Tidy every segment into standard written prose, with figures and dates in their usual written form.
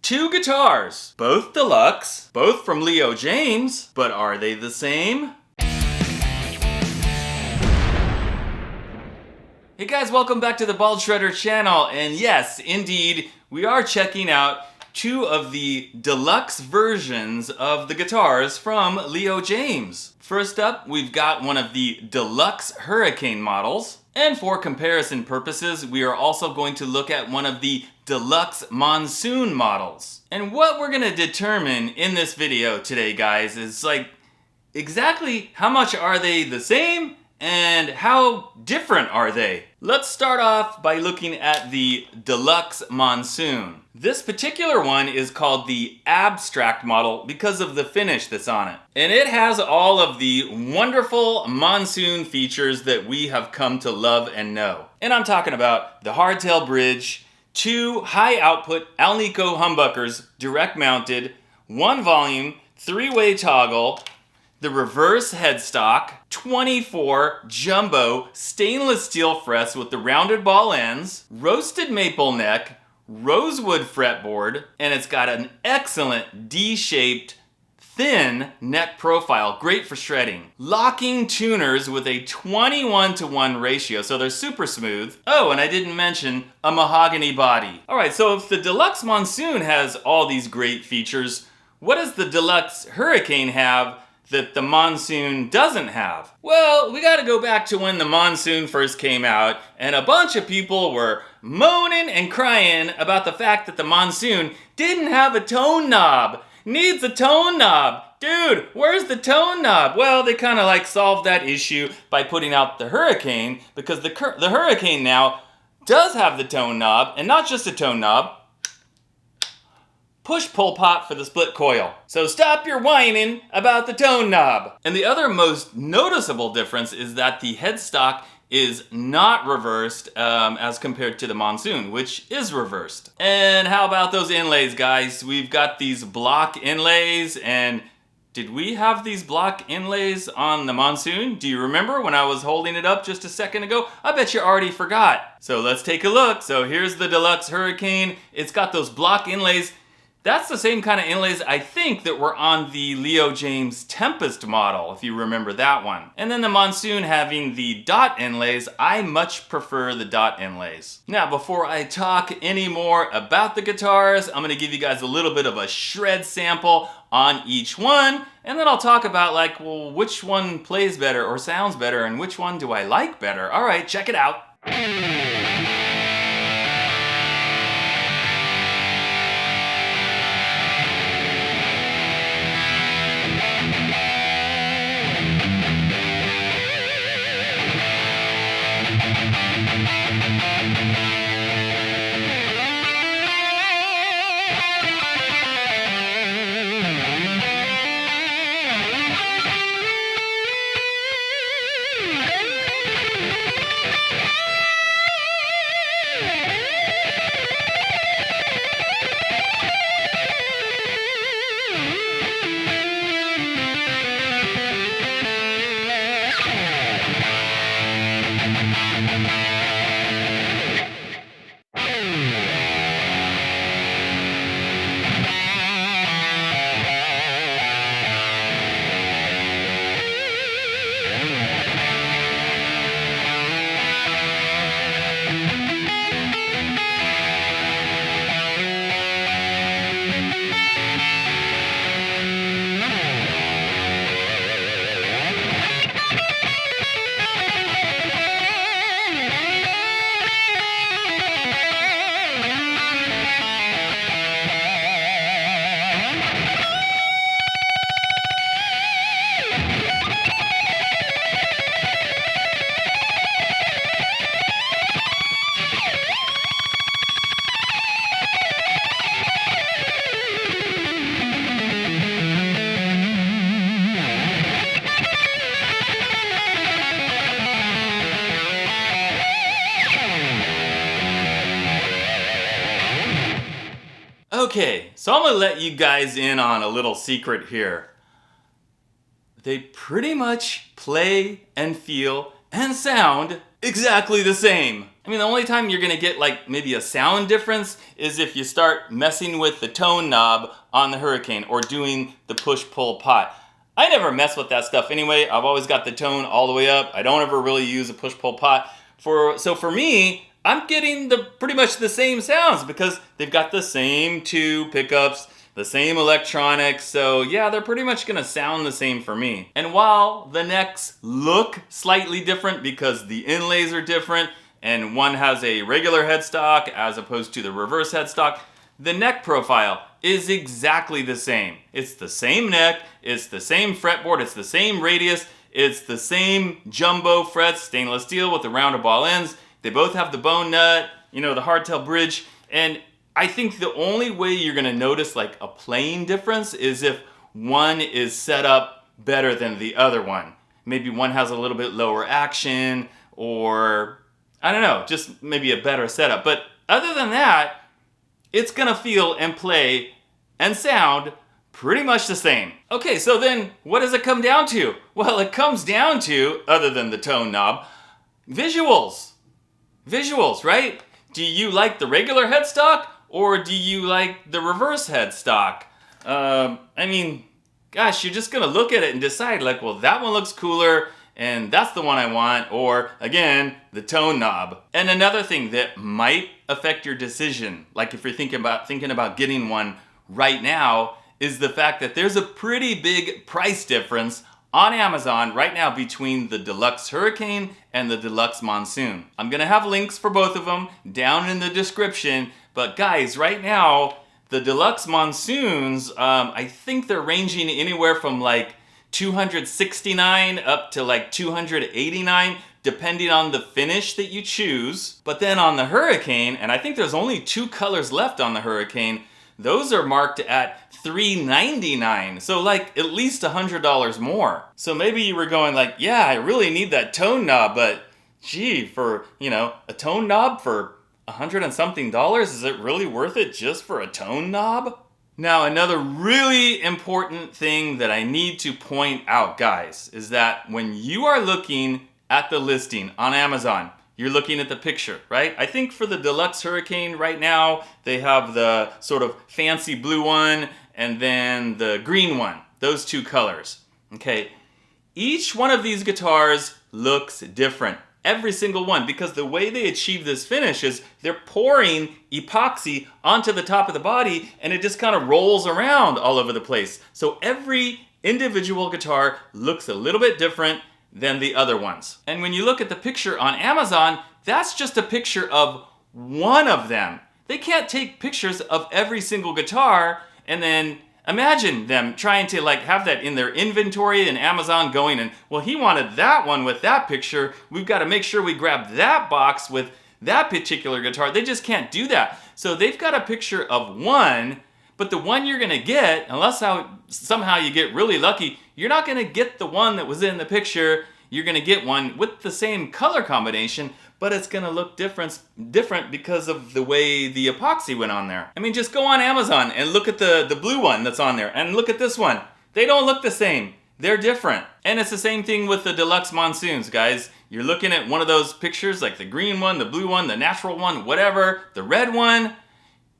Two guitars, both deluxe, both from Leo Jaymz, but are they the same? Hey guys, welcome back to the Bald Shredder channel, and yes, indeed, we are checking out two of the deluxe versions of the guitars from Leo Jaymz. First up, we've got one of the Deluxe Hurricane models, and for comparison purposes, we are also going to look at one of the Deluxe Monsoon models. And what we're gonna determine in this video today, guys, is exactly how much are they the same and how different are they? Let's start off by looking at the Deluxe Monsoon. This particular one is called the Abstract model because of the finish that's on it. And it has all of the wonderful Monsoon features that we have come to love and know. And I'm talking about the hardtail bridge, two high output Alnico humbuckers direct mounted, one volume, three-way toggle, the reverse headstock, 24 jumbo stainless steel frets with the rounded ball ends, roasted maple neck, rosewood fretboard, and it's got an excellent D-shaped thin neck profile, great for shredding. Locking tuners with a 21:1 ratio, so they're super smooth. Oh, and I didn't mention a mahogany body. All right, so if the Deluxe Monsoon has all these great features, what does the Deluxe Hurricane have that the Monsoon doesn't have? Well, we gotta go back to when the Monsoon first came out, and a bunch of people were moaning and crying about the fact that the Monsoon didn't have a tone knob. Needs a tone knob. Dude, where's the tone knob? Well, they kind of solved that issue by putting out the Hurricane, because the Hurricane now does have the tone knob, and not just a tone knob, push-pull pot for the split coil. So stop your whining about the tone knob. And the other most noticeable difference is that the headstock is not reversed as compared to the Monsoon, which is reversed. And how about those inlays, guys? We've got these block inlays, and did we have these block inlays on the Monsoon? Do you remember when I was holding it up just a second ago? I bet you already forgot. So let's take a look. So here's the Deluxe Hurricane. It's got those block inlays. That's the same kind of inlays, I think, that were on the Leo Jaymz Tempest model, if you remember that one. And then the Monsoon having the dot inlays, I much prefer the dot inlays. Now, before I talk any more about the guitars, I'm gonna give you guys a little bit of a shred sample on each one, and then I'll talk about well, which one plays better or sounds better, and which one do I like better. All right, check it out. Okay, so I'm gonna let you guys in on a little secret here. They pretty much play and feel and sound exactly the same. I mean, the only time you're gonna get like maybe a sound difference is if you start messing with the tone knob on the Hurricane or doing the push-pull pot. I never mess with that stuff anyway. I've always got the tone all the way up. I don't ever really use a push-pull pot. So for me, I'm getting pretty much the same sounds because they've got the same two pickups, the same electronics, so yeah, they're pretty much gonna sound the same for me. And while the necks look slightly different because the inlays are different, and one has a regular headstock as opposed to the reverse headstock, the neck profile is exactly the same. It's the same neck, it's the same fretboard, it's the same radius, it's the same jumbo frets, stainless steel with the rounded ball ends. They both have the bone nut, the hardtail bridge, and I think the only way you're gonna notice like a playing difference is if one is set up better than the other one. Maybe one has a little bit lower action, or I don't know, just maybe a better setup. But other than that, it's gonna feel and play and sound pretty much the same. Okay, so then what does it come down to? Well, it comes down to, other than the tone knob, visuals. Visuals, right? Do you like the regular headstock? Or do you like the reverse headstock? I mean, gosh, you're just gonna look at it and decide like, well, that one looks cooler and that's the one I want, or again, the tone knob. And another thing that might affect your decision, like if you're thinking about getting one right now, is the fact that there's a pretty big price difference on Amazon right now between the Deluxe Hurricane and the Deluxe Monsoon. I'm gonna have links for both of them down in the description, but guys, right now, the Deluxe Monsoons, I think they're ranging anywhere from like $269 up to like $289, depending on the finish that you choose. But then on the Hurricane, and I think there's only 2 colors left on the Hurricane, those are marked at $399, so like at least $100 more. So maybe you were going like, yeah, I really need that tone knob, but gee, for, a tone knob for $100 and something, is it really worth it just for a tone knob? Now, another really important thing that I need to point out, guys, is that when you are looking at the listing on Amazon, you're looking at the picture, right? I think for the Deluxe Hurricane right now, they have the sort of fancy blue one and then the green one, those 2 colors. Okay, each one of these guitars looks different. Every single one, because the way they achieve this finish is they're pouring epoxy onto the top of the body and it just kind of rolls around all over the place. So every individual guitar looks a little bit different than the other ones. And when you look at the picture on Amazon, that's just a picture of one of them. They can't take pictures of every single guitar and then imagine them trying to like have that in their inventory and Amazon going and, well, he wanted that one with that picture. We've got to make sure we grab that box with that particular guitar. They just can't do that. So they've got a picture of one, but the one you're gonna get, unless somehow you get really lucky, you're not gonna get the one that was in the picture. You're gonna get one with the same color combination, but it's gonna look different because of the way the epoxy went on there. I mean, just go on Amazon and look at the blue one that's on there, and look at this one. They don't look the same. They're different. And it's the same thing with the Deluxe Monsoons, guys. You're looking at one of those pictures, like the green one, the blue one, the natural one, whatever, the red one.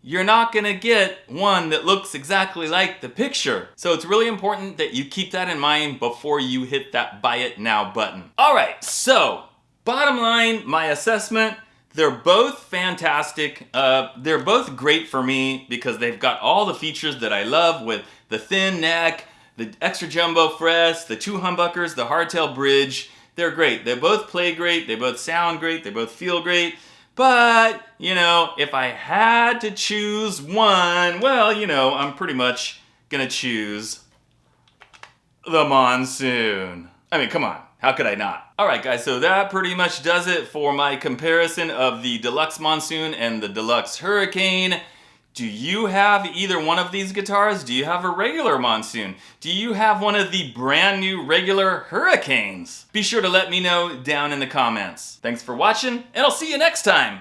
You're not gonna get one that looks exactly like the picture. So it's really important that you keep that in mind before you hit that buy it now button. All right, so bottom line, my assessment, they're both fantastic. They're both great for me because they've got all the features that I love with the thin neck, the extra jumbo frets, the 2 humbuckers, the hardtail bridge. They're great. They both play great. They both sound great. They both feel great. But, if I had to choose one, well, I'm pretty much gonna choose the Monsoon. I mean, come on, how could I not? All right, guys, so that pretty much does it for my comparison of the Deluxe Monsoon and the Deluxe Hurricane. Do you have either one of these guitars? Do you have a regular Monsoon? Do you have one of the brand new regular Hurricanes? Be sure to let me know down in the comments. Thanks for watching, and I'll see you next time.